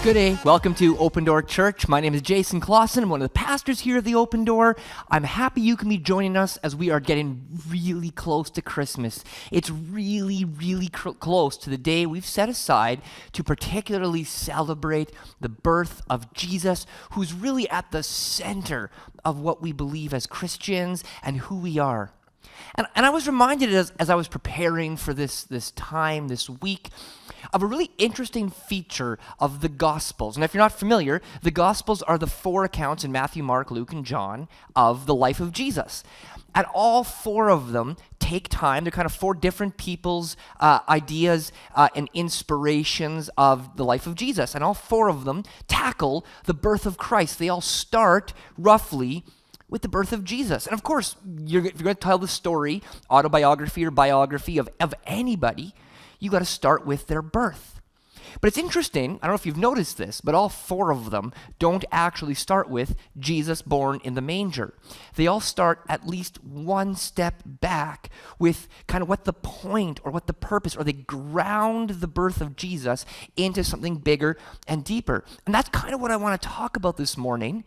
Good day. Welcome to Open Door Church. My name is Jason Clausen. I'm one of the pastors here at the Open Door. I'm happy you can be joining us as we are getting really close to Christmas. It's really close to the day we've set aside to particularly celebrate the birth of Jesus, who's really at the center of what we believe as Christians and who we are. And I was reminded as I was preparing for this time, this week, of a really interesting feature of the Gospels. And if you're not familiar, the Gospels are the four accounts in Matthew, Mark, Luke, and John of the life of Jesus. And all four of them take time. They're kind of four different people's ideas and inspirations of the life of Jesus. And all four of them tackle the birth of Christ. They all start roughly with the birth of Jesus. And of course, if you're going to tell the story, autobiography or biography of anybody, you got to start with their birth. But it's interesting, I don't know if you've noticed this, but all four of them don't actually start with Jesus born in the manger. They all start at least one step back with kind of what the point or what the purpose, or they ground the birth of Jesus into something bigger and deeper. And that's kind of what I want to talk about this morning.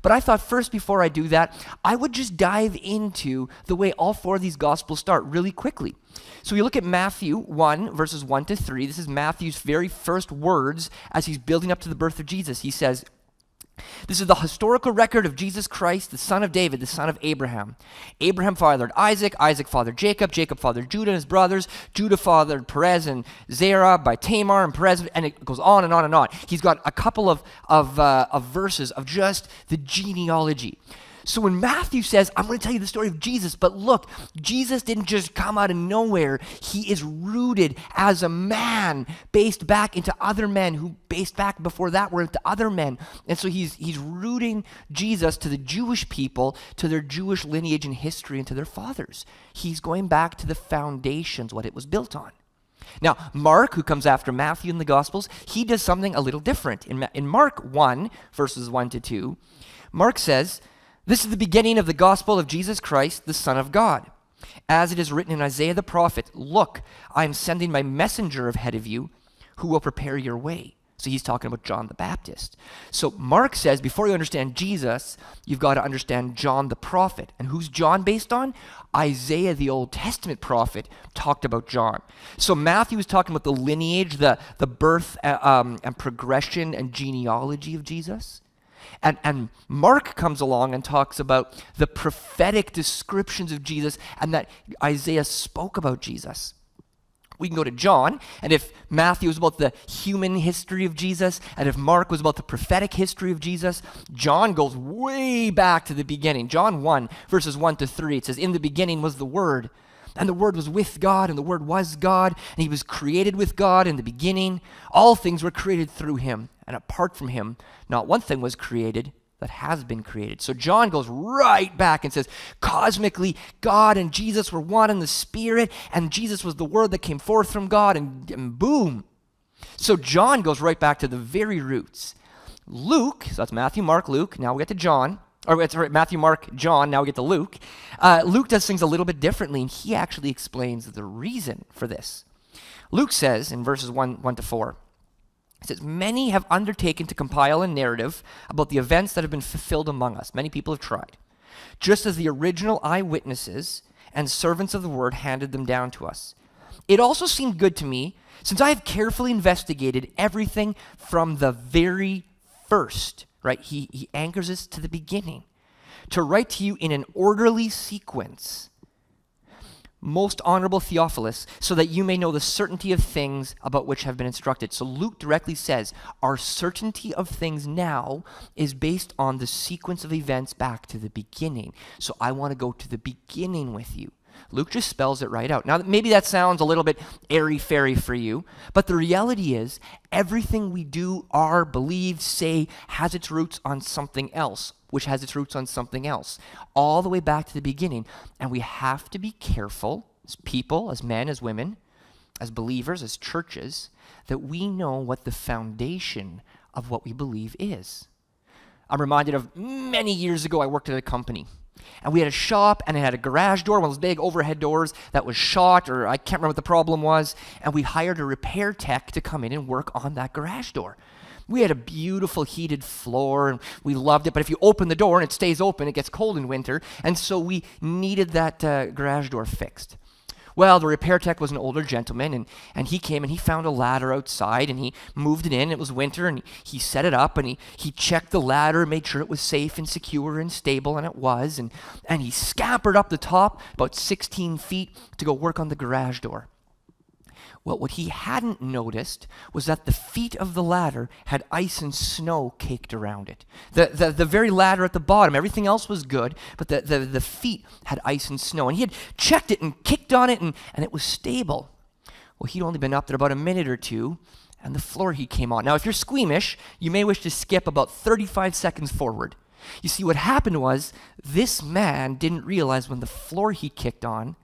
But I thought first, before I do that, I would just dive into the way all four of these Gospels start really quickly. So we look at Matthew 1, verses 1 to 3. This is Matthew's very first words as he's building up to the birth of Jesus. He says, "This is the historical record of Jesus Christ, the son of David, the son of Abraham. Abraham fathered Isaac, Isaac fathered Jacob, Jacob fathered Judah and his brothers, Judah fathered Perez and Zerah by Tamar and Perez," and it goes on and on and on. He's got a couple of verses of just the genealogy. So when Matthew says, I'm going to tell you the story of Jesus, but look, Jesus didn't just come out of nowhere. He is rooted as a man, based back into other men who based back before that were into other men. And so he's rooting Jesus to the Jewish people, to their Jewish lineage and history, and to their fathers. He's going back to the foundations, what it was built on. Now, Mark, who comes after Matthew in the Gospels, he does something a little different. In Mark 1, verses 1 to 2, Mark says, "This is the beginning of the gospel of Jesus Christ, the Son of God. As it is written in Isaiah the prophet, 'Look, I am sending my messenger ahead of you who will prepare your way.'" So he's talking about John the Baptist. So Mark says, before you understand Jesus, you've got to understand John the prophet. And who's John based on? Isaiah, the Old Testament prophet, talked about John. So Matthew is talking about the lineage, the birth and progression and genealogy of Jesus. And Mark comes along and talks about the prophetic descriptions of Jesus and that Isaiah spoke about Jesus. We can go to John, and if Matthew was about the human history of Jesus, and if Mark was about the prophetic history of Jesus, John goes way back to the beginning. John 1, verses 1 to 3, it says, "In the beginning was the Word, and the Word was with God, and the Word was God, and he was created with God in the beginning. All things were created through him, and apart from him, not one thing was created that has been created." So John goes right back and says, cosmically, God and Jesus were one in the Spirit, and Jesus was the Word that came forth from God, and boom. So John goes right back to the very roots. Luke, so that's Matthew, Mark, Luke, now we get to John. Or it's Matthew, Mark, John, now we get to Luke. Luke does things a little bit differently, and he actually explains the reason for this. Luke says in verses 1 to 4, it says, "Many have undertaken to compile a narrative about the events that have been fulfilled among us." Many people have tried. "Just as the original eyewitnesses and servants of the word handed them down to us. It also seemed good to me, since I have carefully investigated everything from the very first," right? He anchors us to the beginning, "to write to you in an orderly sequence, most honorable Theophilus, so that you may know the certainty of things about which have been instructed." So Luke directly says, our certainty of things now is based on the sequence of events back to the beginning. So I want to go to the beginning with you. Luke just spells it right out. Now, maybe that sounds a little bit airy-fairy for you, but the reality is everything we do, are, believe, say, has its roots on something else, which has its roots on something else, all the way back to the beginning. And we have to be careful as people, as men, as women, as believers, as churches, that we know what the foundation of what we believe is. I'm reminded of many years ago, I worked at a company. And we had a shop, and it had a garage door, one of those big overhead doors that was shot, or I can't remember what the problem was. And we hired a repair tech to come in and work on that garage door. We had a beautiful heated floor and we loved it, but if you open the door and it stays open, it gets cold in winter, and so we needed that garage door fixed. Well, the repair tech was an older gentleman, and he came and he found a ladder outside and he moved it in. It was winter and he set it up and he checked the ladder, made sure it was safe and secure and stable, and it was. And he scampered up the top about 16 feet to go work on the garage door. Well, what he hadn't noticed was that the feet of the ladder had ice and snow caked around it. The very ladder at the bottom, everything else was good, but the feet had ice and snow. And he had checked it and kicked on it, and it was stable. Well, he'd only been up there about a minute or two, and the floor heat came on. Now, if you're squeamish, you may wish to skip about 35 seconds forward. You see, what happened was this man didn't realize when the floor heat kicked on,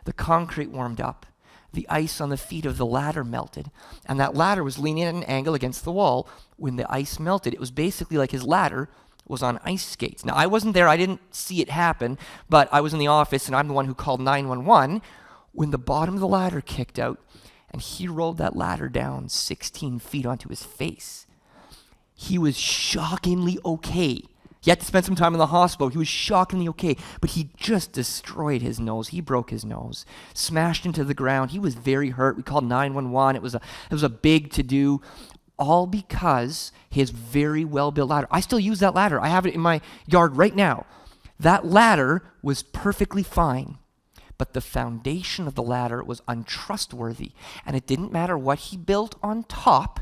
the concrete warmed up, the ice on the feet of the ladder melted, and that ladder was leaning at an angle against the wall. When the ice melted, it was basically like his ladder was on ice skates. Now, I wasn't there, I didn't see it happen, but I was in the office, and I'm the one who called 911 when the bottom of the ladder kicked out, and he rolled that ladder down 16 feet onto his face. He was shockingly okay. He had to spend some time in the hospital. He was shockingly okay, but he just destroyed his nose. He broke his nose, smashed into the ground. He was very hurt. We called 911. It was a big to-do, all because his very well-built ladder. I still use that ladder. I have it in my yard right now. That ladder was perfectly fine, but the foundation of the ladder was untrustworthy, and it didn't matter what he built on top.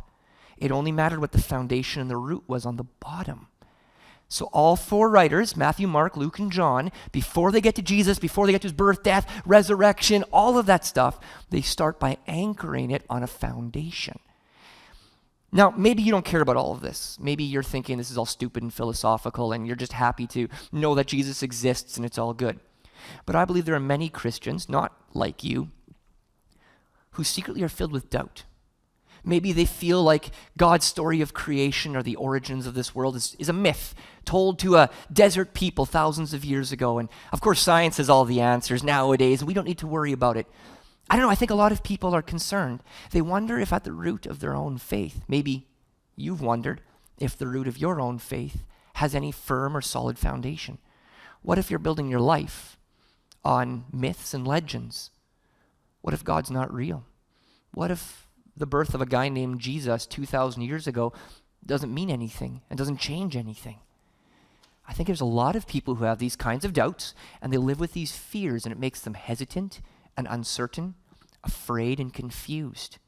It only mattered what the foundation and the root was on the bottom. So all four writers, Matthew, Mark, Luke, and John, before they get to Jesus, before they get to his birth, death, resurrection, all of that stuff, they start by anchoring it on a foundation. Now, maybe you don't care about all of this. Maybe you're thinking this is all stupid and philosophical, and you're just happy to know that Jesus exists and it's all good. But I believe there are many Christians, not like you, who secretly are filled with doubt. Maybe they feel like God's story of creation or the origins of this world is a myth told to a desert people thousands of years ago. And of course, science has all the answers nowadays, and we don't need to worry about it. I don't know, I think a lot of people are concerned. They wonder if at the root of their own faith, maybe you've wondered if the root of your own faith has any firm or solid foundation. What if you're building your life on myths and legends? What if God's not real? What if the birth of a guy named Jesus 2,000 years ago doesn't mean anything and doesn't change anything? I think there's a lot of people who have these kinds of doubts, and they live with these fears, and it makes them hesitant and uncertain, afraid and confused.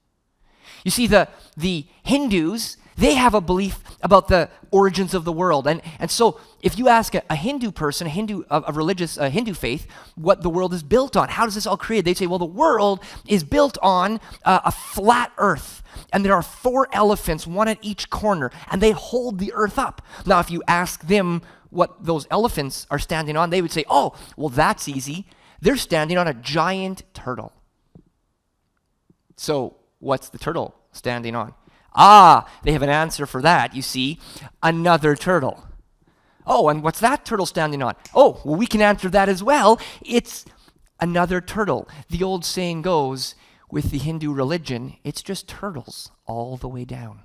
You see, the Hindus, they have a belief about the origins of the world. And so if you ask a Hindu person, a religious Hindu faith, what the world is built on, how does this all create? They say, well, the world is built on a flat earth. And there are 4 elephants, one at each corner, and they hold the earth up. Now, if you ask them what those elephants are standing on, they would say, oh, well, that's easy. They're standing on a giant turtle. So what's the turtle standing on? They have an answer for that, you see. Another turtle. Oh, and what's that turtle standing on? Oh, well, we can answer that as well. It's another turtle. The old saying goes, with the Hindu religion, it's just turtles all the way down.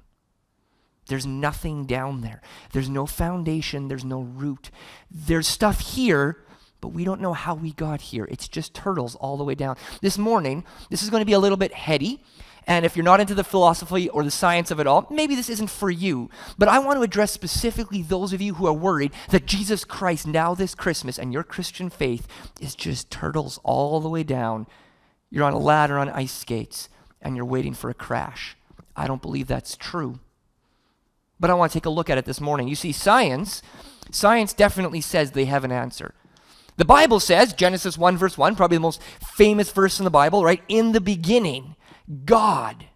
There's nothing down there. There's no foundation. There's no root. There's stuff here, but we don't know how we got here. It's just turtles all the way down. This morning, this is going to be a little bit heady. And if you're not into the philosophy or the science of it all, maybe this isn't for you. But I want to address specifically those of you who are worried that Jesus Christ now this Christmas and your Christian faith is just turtles all the way down. You're on a ladder on ice skates and you're waiting for a crash. I don't believe that's true. But I want to take a look at it this morning. You see, science definitely says they have an answer. The Bible says, Genesis 1 verse 1, probably the most famous verse in the Bible, right? In the beginning, God.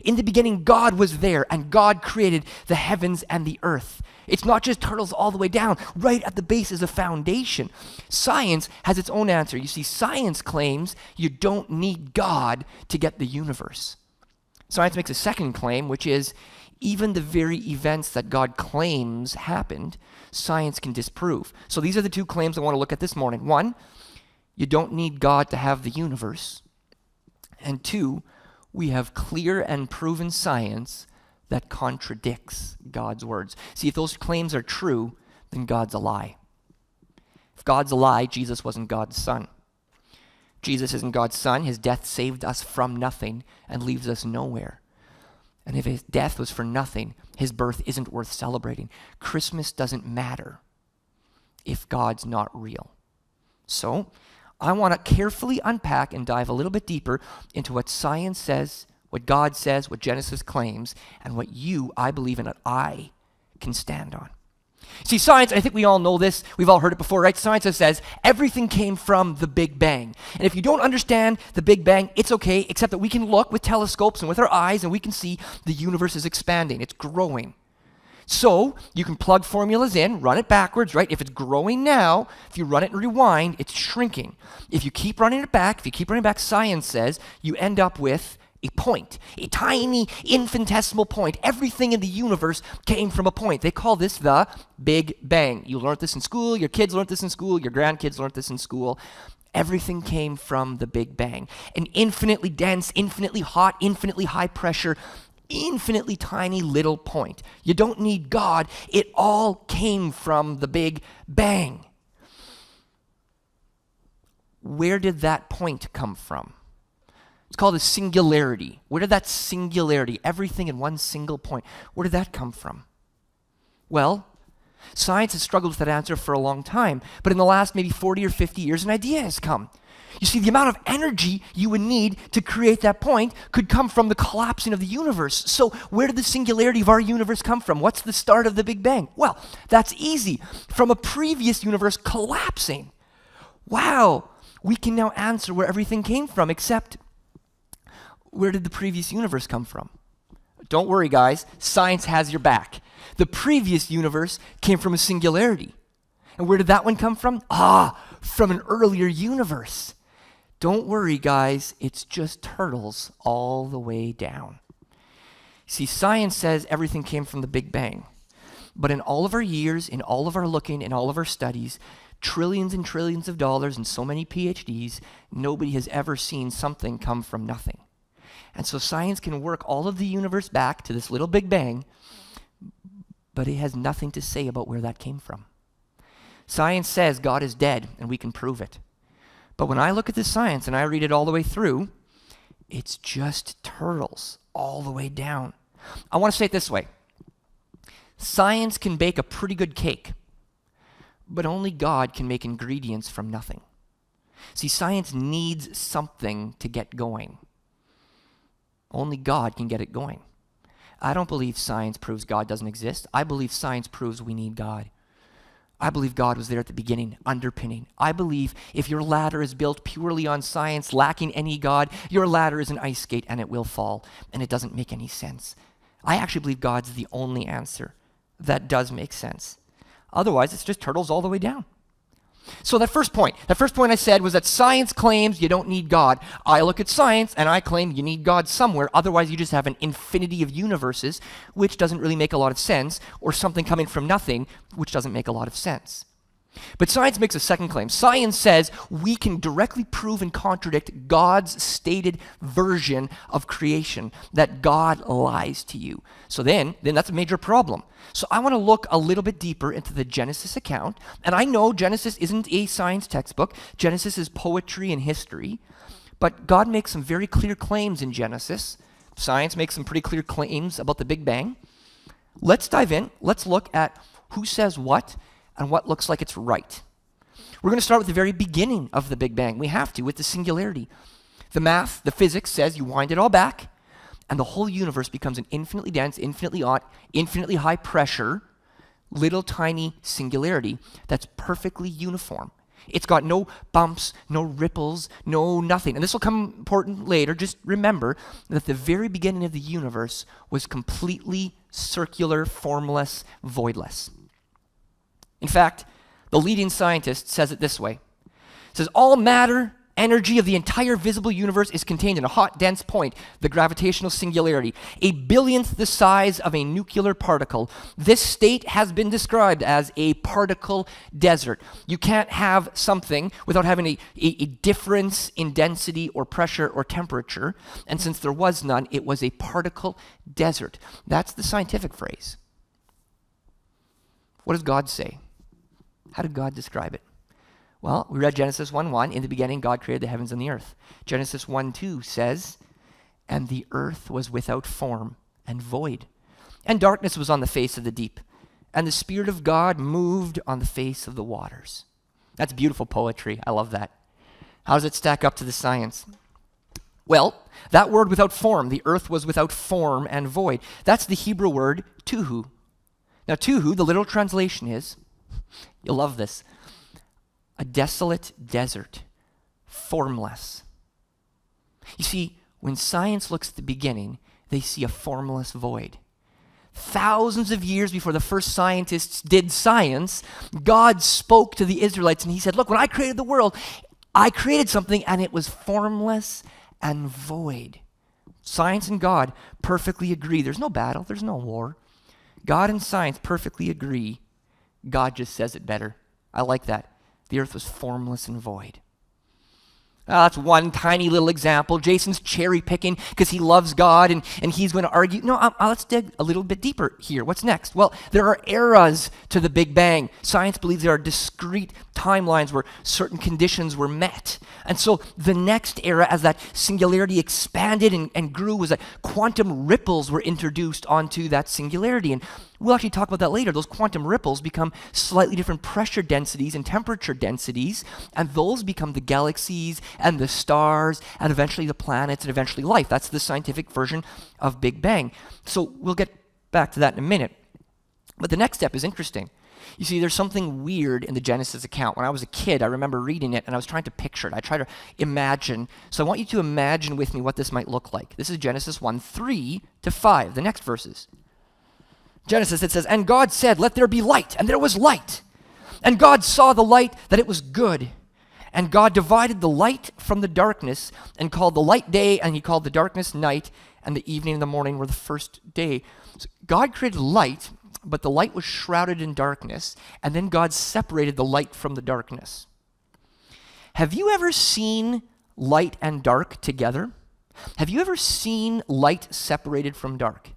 In the beginning, God was there, and God created the heavens and the earth. It's not just turtles all the way down. Right at the base is a foundation. Science has its own answer. You see, science claims you don't need God to get the universe. Science makes a second claim, which is even the very events that God claims happened, science can disprove. So these are the 2 claims I want to look at this morning. 1, you don't need God to have the universe. And 2, we have clear and proven science that contradicts God's words. See, if those claims are true, then God's a lie. If God's a lie, Jesus wasn't God's son. Jesus isn't God's son. His death saved us from nothing and leaves us nowhere. And if his death was for nothing, his birth isn't worth celebrating. Christmas doesn't matter if God's not real. So, I want to carefully unpack and dive a little bit deeper into what science says, what God says, what Genesis claims, and what I believe in, that I can stand on. See, science, I think we all know this. We've all heard it before, right? Science says everything came from the Big Bang. And if you don't understand the Big Bang, it's okay, except that we can look with telescopes and with our eyes, and we can see the universe is expanding. It's growing. So you can plug formulas in, run it backwards, right? If it's growing now, if you run it and rewind, it's shrinking. If you keep running it back, science says, you end up with a point, a tiny infinitesimal point. Everything in the universe came from a point. They call this the Big Bang. You learned this in school, your kids learned this in school, your grandkids learned this in school. Everything came from the Big Bang. An infinitely dense, infinitely hot, infinitely high pressure, infinitely tiny little point. You don't need God. It all came from the Big Bang. Where did that point come from? It's called a singularity. Where did that singularity, everything in one single point, where did that come from? Well, science has struggled with that answer for a long time, but in the last maybe 40 or 50 years, an idea has come. You see, the amount of energy you would need to create that point could come from the collapsing of the universe. So where did the singularity of our universe come from? What's the start of the Big Bang? Well, that's easy. From a previous universe collapsing. Wow, we can now answer where everything came from, except where did the previous universe come from? Don't worry, guys. Science has your back. The previous universe came from a singularity. And where did that one come from? From an earlier universe. Don't worry, guys. It's just turtles all the way down. See, science says everything came from the Big Bang. But in all of our years, in all of our looking, in all of our studies, trillions and trillions of dollars and so many PhDs, nobody has ever seen something come from nothing. And so science can work all of the universe back to this little Big Bang, but it has nothing to say about where that came from. Science says God is dead, and we can prove it. But when I look at this science and I read it all the way through, it's just turtles all the way down. I want to say it this way. Science can bake a pretty good cake, but only God can make ingredients from nothing. See, science needs something to get going. Only God can get it going. I don't believe science proves God doesn't exist. I believe science proves we need God. I believe God was there at the beginning, underpinning. I believe if your ladder is built purely on science, lacking any God, your ladder is an ice skate and it will fall, and it doesn't make any sense. I actually believe God's the only answer that does make sense. Otherwise, it's just turtles all the way down. So that first point I said was that science claims you don't need God. I look at science and I claim you need God somewhere. Otherwise, you just have an infinity of universes, which doesn't really make a lot of sense, or something coming from nothing, which doesn't make a lot of sense. But science makes a second claim. Science says we can directly prove and contradict God's stated version of creation, that God lies to you. So then that's a major problem. So I want to look a little bit deeper into the Genesis account. And I know Genesis isn't a science textbook. Genesis is poetry and history. But God makes some very clear claims in Genesis. Science makes some pretty clear claims about the Big Bang. Let's dive in. Let's look at who says what and what looks like it's right. We're going to start with the very beginning of the Big Bang. We have to, with the singularity. The math, the physics says you wind it all back, and the whole universe becomes an infinitely dense, infinitely hot, infinitely high pressure, little tiny singularity that's perfectly uniform. It's got no bumps, no ripples, no nothing. And this will come important later. Just remember that the very beginning of the universe was completely circular, formless, voidless. In fact, the leading scientist says it this way. It says, all matter energy of the entire visible universe is contained in a hot, dense point, the gravitational singularity, a billionth the size of a nuclear particle. This state has been described as a particle desert. You can't have something without having a difference in density or pressure or temperature, and since there was none, it was a particle desert. That's the scientific phrase. What does God say? How did God describe it? Well, we read Genesis 1:1. In the beginning, God created the heavens and the earth. Genesis 1:2 says, and the earth was without form and void, and darkness was on the face of the deep, and the Spirit of God moved on the face of the waters. That's beautiful poetry. I love that. How does it stack up to the science? Well, that word without form, the earth was without form and void. That's the Hebrew word tuhu. Now, tuhu, the literal translation is, you'll love this, a desolate desert, formless. You see, when science looks at the beginning, they see a formless void. Thousands of years before the first scientists did science, God spoke to the Israelites and he said, look, when I created the world, I created something and it was formless and void. Science and God perfectly agree. There's no battle, there's no war. God and science perfectly agree. God just says it better. I like that. The earth was formless and void. That's one tiny little example. Jason's cherry picking because he loves God and he's going to argue. No, let's dig a little bit deeper here. What's next? Well, there are eras to the Big Bang. Science believes there are discrete timelines where certain conditions were met. And so the next era, as that singularity expanded and grew, was that quantum ripples were introduced onto that singularity. And we'll actually talk about that later. Those quantum ripples become slightly different pressure densities and temperature densities, and those become the galaxies and the stars and eventually the planets and eventually life. That's the scientific version of Big Bang. So we'll get back to that in a minute. But the next step is interesting. You see, there's something weird in the Genesis account. When I was a kid, I remember reading it and I was trying to picture it. I tried to imagine. So I want you to imagine with me what this might look like. This is Genesis 1:3-5, the next verses. Genesis, it says, and God said, let there be light, and there was light. And God saw the light that it was good. And God divided the light from the darkness and called the light day, and he called the darkness night, and the evening and the morning were the first day. So God created light, but the light was shrouded in darkness, and then God separated the light from the darkness. Have you ever seen light and dark together? Have you ever seen light separated from dark?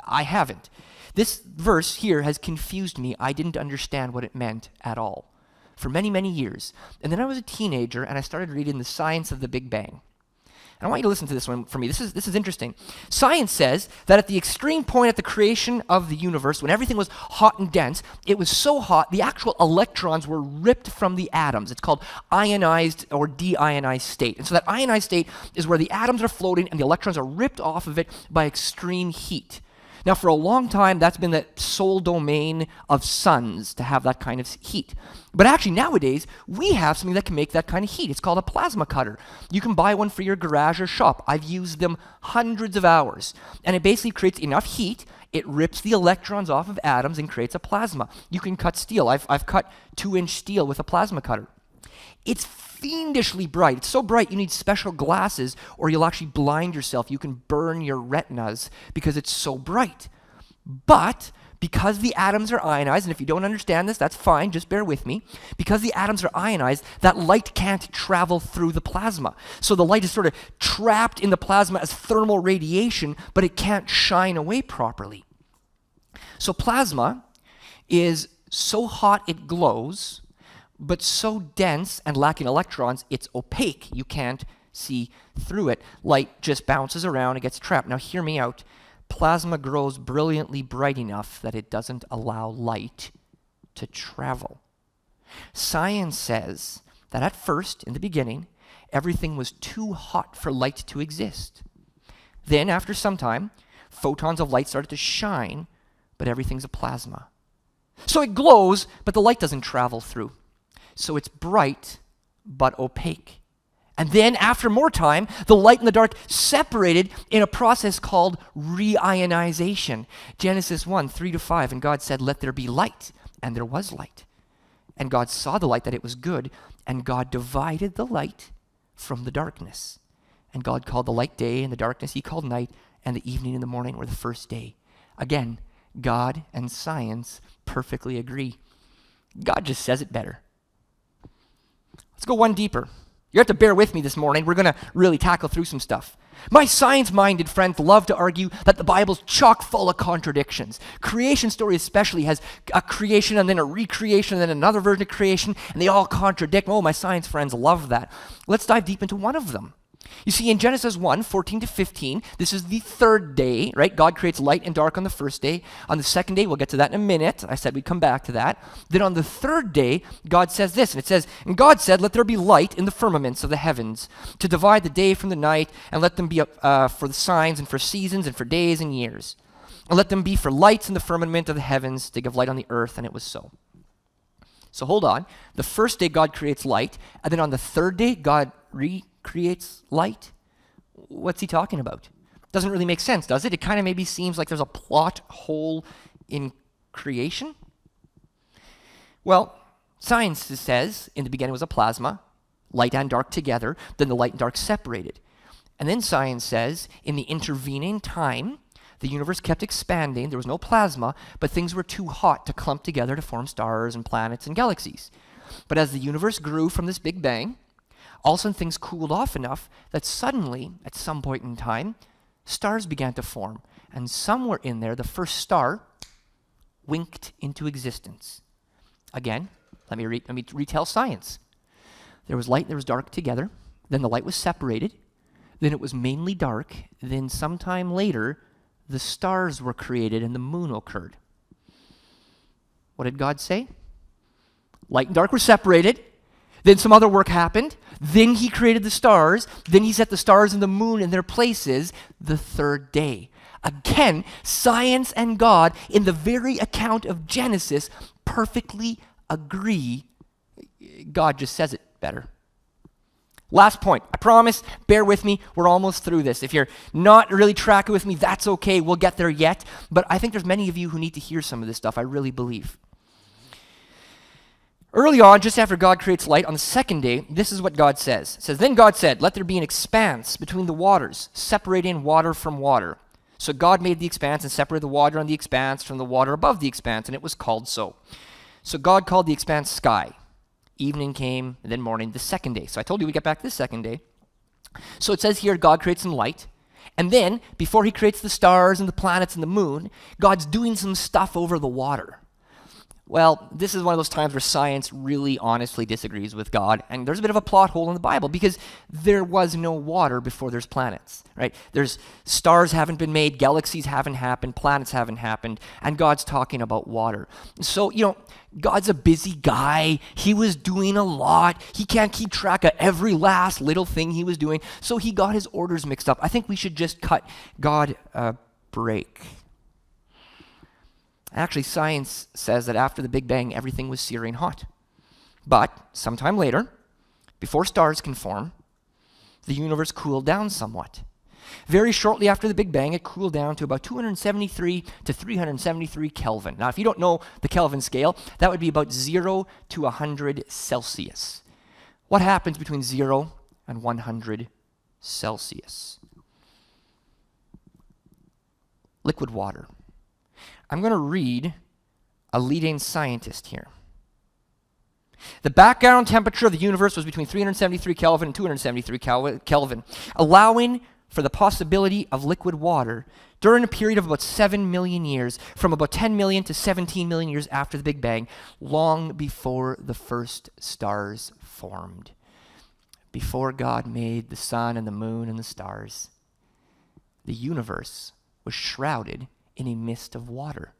I haven't. This verse here has confused me. I didn't understand what it meant at all for many, many years. And then I was a teenager and I started reading The Science of the Big Bang. And I want you to listen to this one for me. This is interesting. Science says that at the extreme point at the creation of the universe, when everything was hot and dense, it was so hot, the actual electrons were ripped from the atoms. It's called ionized or deionized state. And so that ionized state is where the atoms are floating and the electrons are ripped off of it by extreme heat. Now, for a long time, that's been the sole domain of suns to have that kind of heat. But actually, nowadays, we have something that can make that kind of heat. It's called a plasma cutter. You can buy one for your garage or shop. I've used them hundreds of hours. And it basically creates enough heat, it rips the electrons off of atoms and creates a plasma. You can cut steel. I've cut 2-inch steel with a plasma cutter. It's fiendishly bright. It's so bright you need special glasses or you'll actually blind yourself. You can burn your retinas because it's so bright. But because the atoms are ionized, and if you don't understand this, that's fine, just bear with me. Because the atoms are ionized, that light can't travel through the plasma. So the light is sort of trapped in the plasma as thermal radiation, but it can't shine away properly. So plasma is so hot it glows, but so dense and lacking electrons, it's opaque. You can't see through it. Light just bounces around and gets trapped. Now hear me out. Plasma grows brilliantly bright enough that it doesn't allow light to travel. Science says that at first, in the beginning, everything was too hot for light to exist. Then, after some time, photons of light started to shine, but everything's a plasma. So it glows, but the light doesn't travel through. So it's bright, but opaque. And then after more time, the light and the dark separated in a process called reionization. Genesis 1:3-5, and God said, let there be light, and there was light. And God saw the light that it was good, and God divided the light from the darkness. And God called the light day, and the darkness he called night, and the evening and the morning were the first day. Again, God and science perfectly agree. God just says it better. Let's go one deeper. You have to bear with me this morning. We're going to really tackle through some stuff. My science-minded friends love to argue that the Bible's chock full of contradictions. Creation story especially has a creation and then a recreation and then another version of creation, and they all contradict. Oh, my science friends love that. Let's dive deep into one of them. You see, in Genesis 1, 14 to 15, this is the third day, right? God creates light and dark on the first day. On the second day, we'll get to that in a minute. I said we'd come back to that. Then on the third day, God says this, and it says, "And God said, let there be light in the firmaments of the heavens, to divide the day from the night, and let them be for the signs and for seasons and for days and years. And let them be for lights in the firmament of the heavens, to give light on the earth." And it was so. So hold on. The first day, God creates light, and then on the third day, God creates light? What's he talking about? Doesn't really make sense, does it? It kind of maybe seems like there's a plot hole in creation. Well, science says in the beginning was a plasma, light and dark together, then the light and dark separated. And then science says in the intervening time, the universe kept expanding. There was no plasma, but things were too hot to clump together to form stars and planets and galaxies. But as the universe grew from this Big Bang, all of a sudden things cooled off enough that suddenly, at some point in time, stars began to form. And somewhere in there, the first star winked into existence. Again, let me retell science. There was light and there was dark together. Then the light was separated. Then it was mainly dark. Then sometime later, the stars were created and the moon occurred. What did God say? Light and dark were separated. Then some other work happened. Then he created the stars. Then he set the stars and the moon in their places the third day. Again, science and God, in the very account of Genesis, perfectly agree. God just says it better. Last point. I promise, bear with me. We're almost through this. If you're not really tracking with me, that's okay. We'll get there yet. But I think there's many of you who need to hear some of this stuff. I really believe. Early on, just after God creates light, on the second day, this is what God says. It says, "Then God said, let there be an expanse between the waters, separating water from water. So God made the expanse and separated the water on the expanse from the water above the expanse, and it was called so. So God called the expanse sky. Evening came, and then morning, the second day." So I told you we get back to the second day. So it says here, God creates some light. And then, before he creates the stars and the planets and the moon, God's doing some stuff over the water. Well, this is one of those times where science really honestly disagrees with God, and there's a bit of a plot hole in the Bible because there was no water before there's planets, right? There's stars haven't been made, galaxies haven't happened, planets haven't happened, and God's talking about water. So, God's a busy guy. He was doing a lot. He can't keep track of every last little thing he was doing, so he got his orders mixed up. I think we should just cut God a break. Actually, science says that after the Big Bang, everything was searing hot. But sometime later, before stars can form, the universe cooled down somewhat. Very shortly after the Big Bang, it cooled down to about 273 to 373 Kelvin. Now, if you don't know the Kelvin scale, that would be about 0 to 100 Celsius. What happens between 0 and 100 Celsius? Liquid water. I'm going to read a leading scientist here. The background temperature of the universe was between 373 Kelvin and 273 Kelvin, allowing for the possibility of liquid water during a period of about 7 million years, from about 10 million to 17 million years after the Big Bang, long before the first stars formed. Before God made the sun and the moon and the stars, the universe was shrouded in a mist of water.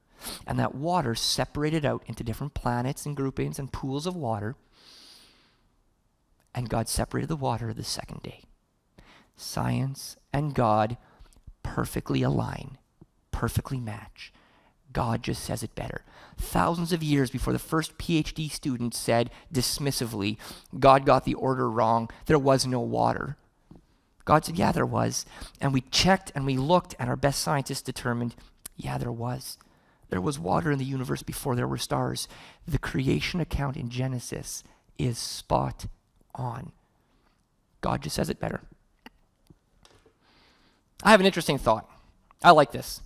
And that water separated out into different planets and groupings and pools of water. And God separated the water the second day. Science and God perfectly align, perfectly match. God just says it better. Thousands of years before the first PhD student said dismissively, God got the order wrong, there was no water. God said, yeah, there was. And we checked and we looked, and our best scientists determined, yeah, there was. There was water in the universe before there were stars. The creation account in Genesis is spot on. God just says it better. I have an interesting thought. I like this.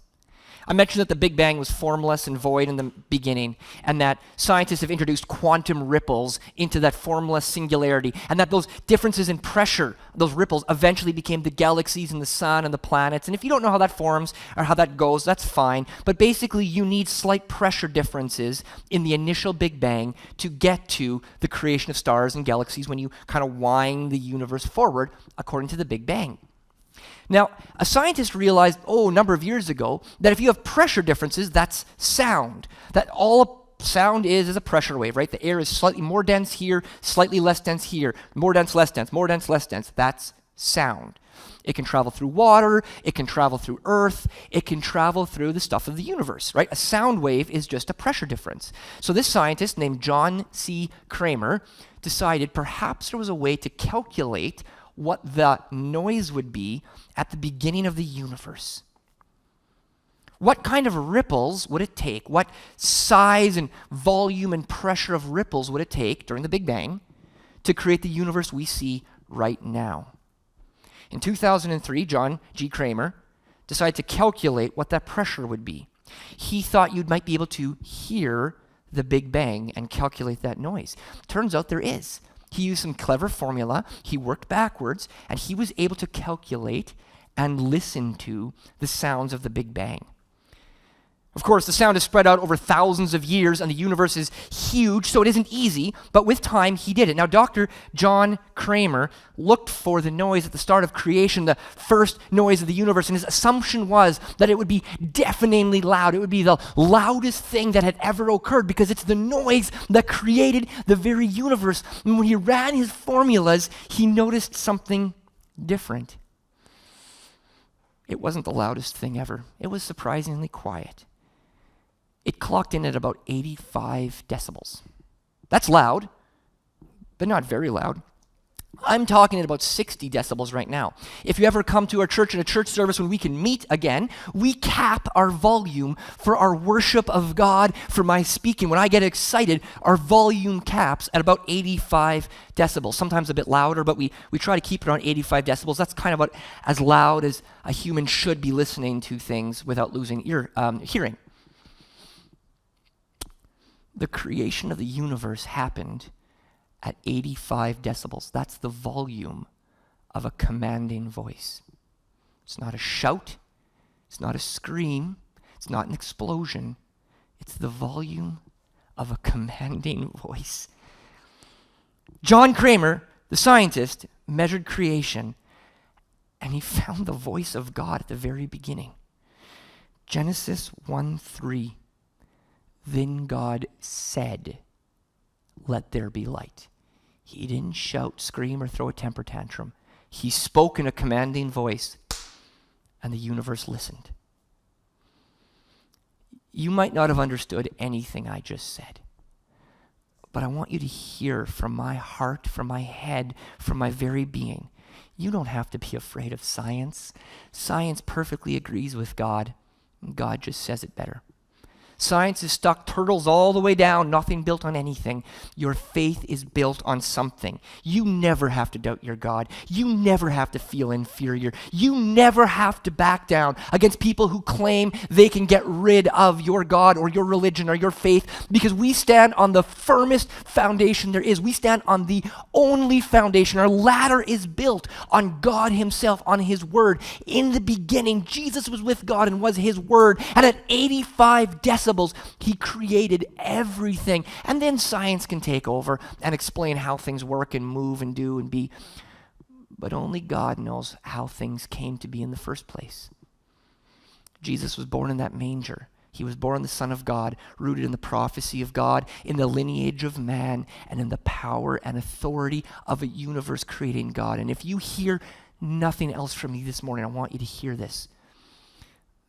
I mentioned that the Big Bang was formless and void in the beginning, and that scientists have introduced quantum ripples into that formless singularity, and that those differences in pressure, those ripples, eventually became the galaxies and the sun and the planets. And if you don't know how that forms or how that goes, that's fine. But basically, you need slight pressure differences in the initial Big Bang to get to the creation of stars and galaxies when you kind of wind the universe forward according to the Big Bang. Now, a scientist realized, a number of years ago, that if you have pressure differences, that's sound. That all sound is a pressure wave, right? The air is slightly more dense here, slightly less dense here, more dense, less dense, more dense, less dense. That's sound. It can travel through water, it can travel through earth, it can travel through the stuff of the universe, right? A sound wave is just a pressure difference. So this scientist named John C. Kramer decided perhaps there was a way to calculate what the noise would be at the beginning of the universe. What kind of ripples would it take? What size and volume and pressure of ripples would it take during the Big Bang to create the universe we see right now? In 2003, John G. Kramer decided to calculate what that pressure would be. He thought you might be able to hear the Big Bang and calculate that noise. Turns out there is. He used some clever formula, he worked backwards, and he was able to calculate and listen to the sounds of the Big Bang. Of course, the sound is spread out over thousands of years, and the universe is huge, so it isn't easy, but with time, he did it. Now, Dr. John Kramer looked for the noise at the start of creation, the first noise of the universe, and his assumption was that it would be deafeningly loud. It would be the loudest thing that had ever occurred, because it's the noise that created the very universe. And when he ran his formulas, he noticed something different. It wasn't the loudest thing ever. It was surprisingly quiet. It clocked in at about 85 decibels. That's loud, but not very loud. I'm talking at about 60 decibels right now. If you ever come to our church in a church service when we can meet again, we cap our volume for our worship of God, for my speaking. When I get excited, our volume caps at about 85 decibels. Sometimes a bit louder, but we try to keep it around 85 decibels. That's kind of about as loud as a human should be listening to things without losing hearing. The creation of the universe happened at 85 decibels. That's the volume of a commanding voice. It's not a shout. It's not a scream. It's not an explosion. It's the volume of a commanding voice. John Kramer, the scientist, measured creation, and he found the voice of God at the very beginning. Genesis 1:3. Then God said, "Let there be light." He didn't shout, scream, or throw a temper tantrum. He spoke in a commanding voice, and the universe listened. You might not have understood anything I just said, but I want you to hear from my heart, from my head, from my very being. You don't have to be afraid of science. Science perfectly agrees with God, and God just says it better. Science is stuck turtles all the way down, nothing built on anything. Your faith is built on something. You never have to doubt your God. You never have to feel inferior. You never have to back down against people who claim they can get rid of your God or your religion or your faith, because we stand on the firmest foundation there is. We stand on the only foundation. Our ladder is built on God himself, on his word. In the beginning, Jesus was with God and was his word. And at 85 decibels, he created everything. And then science can take over and explain how things work and move and do and be. But only God knows how things came to be in the first place. Jesus was born in that manger. He was born the Son of God, rooted in the prophecy of God, in the lineage of man, and in the power and authority of a universe-creating God. And if you hear nothing else from me this morning, I want you to hear this.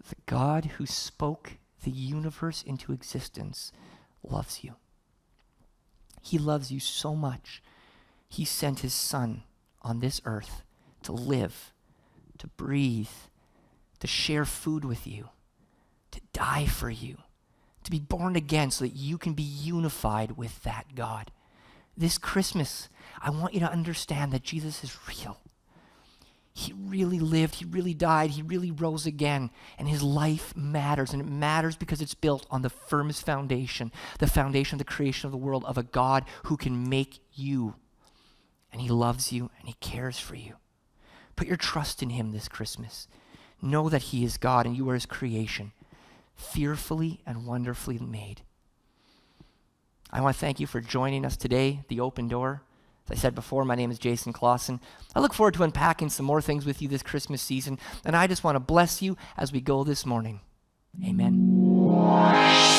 The God who spoke the universe into existence loves you. He loves you so much. He sent his Son on this earth to live, to breathe, to share food with you, to die for you, to be born again so that you can be unified with that God. This Christmas, I want you to understand that Jesus is real. He really lived, he really died, he really rose again, and his life matters, and it matters because it's built on the firmest foundation, the foundation of the creation of the world, of a God who can make you, and he loves you, and he cares for you. Put your trust in him this Christmas. Know that he is God, and you are his creation, fearfully and wonderfully made. I want to thank you for joining us today, The Open Door. As I said before, my name is Jason Clausen. I look forward to unpacking some more things with you this Christmas season, and I just want to bless you as we go this morning. Amen.